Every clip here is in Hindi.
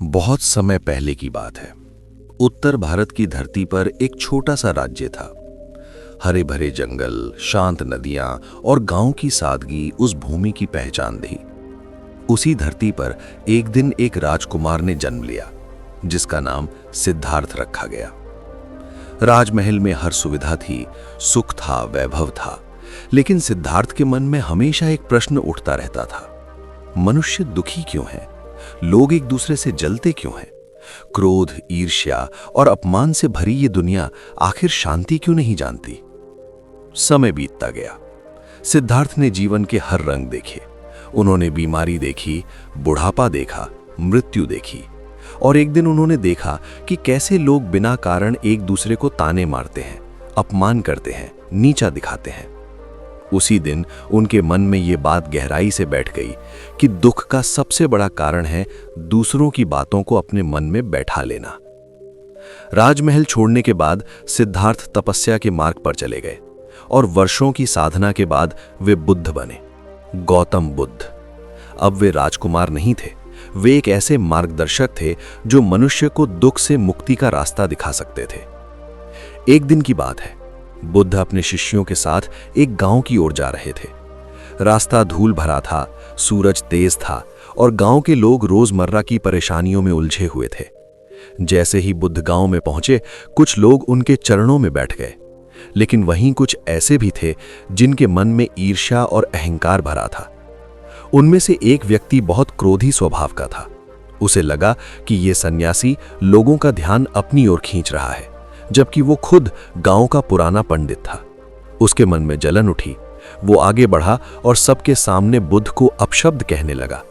बहुत समय पहले की बात है। उत्तर भारत की धरती पर एक छोटा सा राज्य था। हरे भरे जंगल, शांत नदियां और गांव की सादगी उस भूमि की पहचान थी। उसी धरती पर एक दिन एक राजकुमार ने जन्म लिया, जिसका नाम सिद्धार्थ रखा गया। राजमहल में हर सुविधा थी, सुख था, वैभव था, लेकिन सिद्धार्थ के मन में हमेशा एक प्रश्न उठता रहता था। मनुष्य दुखी क्यों है? लोग एक दूसरे से जलते क्यों हैं? क्रोध, ईर्ष्या और अपमान से भरी ये दुनिया आखिर शांति क्यों नहीं जानती? समय बीतता गया। सिद्धार्थ ने जीवन के हर रंग देखे। उन्होंने बीमारी देखी, बुढ़ापा देखा, मृत्यु देखी, और एक दिन उन्होंने देखा कि कैसे लोग बिना कारण एक दूसरे को ताने मारते हैं, अपमान करते हैं, नीचा दिखाते हैं। उसी दिन उनके मन में ये बात गहराई से बैठ गई कि दुख का सबसे बड़ा कारण है दूसरों की बातों को अपने मन में बैठा लेना। राजमहल छोड़ने के बाद सिद्धार्थ तपस्या के मार्ग पर चले गए और वर्षों की साधना के बाद वे बुद्ध बने, गौतम बुद्ध। अब वे राजकुमार नहीं थे, वे एक ऐसे मार्गदर्शक थे जो मनुष्य को दुख से मुक्ति का रास्ता दिखा सकते थे। एक दिन की बात है, बुद्ध अपने शिष्यों के साथ एक गांव की ओर जा रहे थे। रास्ता धूल भरा था, सूरज तेज था और गांव के लोग रोजमर्रा की परेशानियों में उलझे हुए थे। जैसे ही बुद्ध गांव में पहुंचे, कुछ लोग उनके चरणों में बैठ गए, लेकिन वहीं कुछ ऐसे भी थे जिनके मन में ईर्ष्या और अहंकार भरा था। उनमें से एक व्यक्ति बहुत क्रोधी स्वभाव का था। उसे लगा कि ये सन्यासी लोगों का ध्यान अपनी ओर खींच रहा है, जबकि वो खुद गांव का पुराना पंडित था। उसके मन में जलन उठी। वो आगे बढ़ा और सबके सामने बुद्ध को अपशब्द कहने लगा।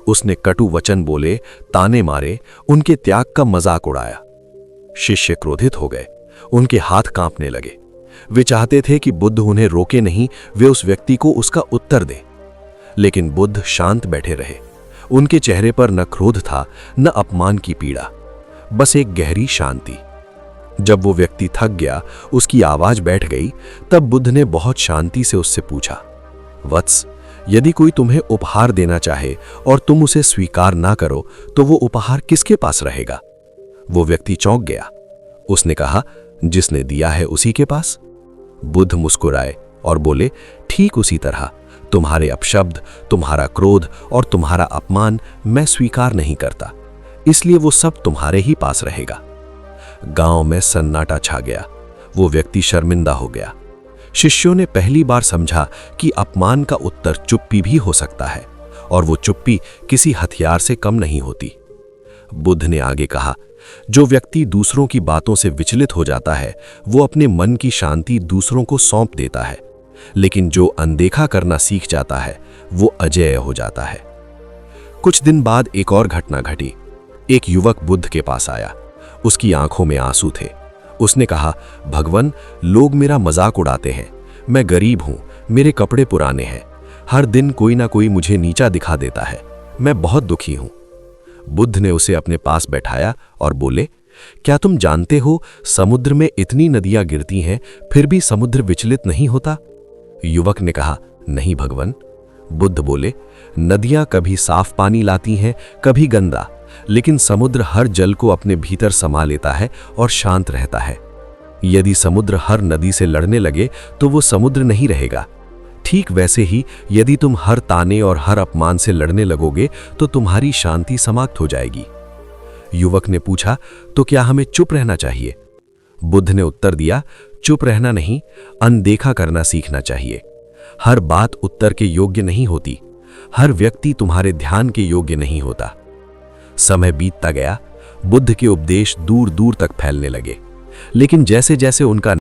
उसने कटु वचन बोले, ताने मारे, उनके त्याग का मजाक उड़ाया। शिष्य क्रोधित हो गए, उनके हाथ कांपने लगे। वे चाहते थे कि बुद्ध उन्हें रोके नहीं, वे उस व्यक्ति को उसका उत्तर दें, लेकिन बुद्ध शांत बैठे रहे। उनके चेहरे पर न क्रोध था, न अपमान की पीड़ा, बस एक गहरी शांति। जब वो व्यक्ति थक गया, उसकी आवाज बैठ गई, तब बुद्ध ने बहुत शांति से उससे पूछा, वत्स, यदि कोई तुम्हें उपहार देना चाहे और तुम उसे स्वीकार ना करो, तो वो उपहार किसके पास रहेगा? वो व्यक्ति चौंक गया। उसने कहा, जिसने दिया है उसी के पास। बुद्ध मुस्कुराए और बोले, ठीक उसी तरह तुम्हारे अपशब्द, तुम्हारा क्रोध और तुम्हारा अपमान मैं स्वीकार नहीं करता, इसलिए वो सब तुम्हारे ही पास रहेगा। गांव में सन्नाटा छा गया। वो व्यक्ति शर्मिंदा हो गया। शिष्यों ने पहली बार समझा कि अपमान का उत्तर चुप्पी भी हो सकता है, और वो चुप्पी किसी हथियार से कम नहीं होती। बुद्ध ने आगे कहा, जो व्यक्ति दूसरों की बातों से विचलित हो जाता है, वो अपने मन की शांति दूसरों को सौंप देता है, लेकिन जो अनदेखा करना सीख जाता है, वो अजेय हो जाता है। कुछ दिन बाद एक और घटना घटी। एक युवक बुद्ध के पास आया। उसकी आंखों में आंसू थे। उसने कहा, भगवान, लोग मेरा मजाक उड़ाते हैं। मैं गरीब हूं, मेरे कपड़े पुराने हैं, हर दिन कोई ना कोई मुझे नीचा दिखा देता है, मैं बहुत दुखी हूं। बुद्ध ने उसे अपने पास बैठाया और बोले, क्या तुम जानते हो, समुद्र में इतनी नदियां गिरती हैं, फिर भी समुद्र विचलित नहीं होता? युवक ने कहा, नहीं भगवान। बुद्ध बोले, नदियां कभी साफ पानी लाती हैं, कभी गंदा, लेकिन समुद्र हर जल को अपने भीतर समा लेता है और शांत रहता है। यदि समुद्र हर नदी से लड़ने लगे तो वो समुद्र नहीं रहेगा। ठीक वैसे ही यदि तुम हर ताने और हर अपमान से लड़ने लगोगे तो तुम्हारी शांति समाप्त हो जाएगी। युवक ने पूछा, तो क्या हमें चुप रहना चाहिए? बुद्ध ने उत्तर दिया, चुप रहना नहीं, अनदेखा करना सीखना चाहिए। हर बात उत्तर के योग्य नहीं होती, हर व्यक्ति तुम्हारे ध्यान के योग्य नहीं होता। समय बीतता गया। बुद्ध के उपदेश दूर दूर तक फैलने लगे, लेकिन जैसे जैसे उनका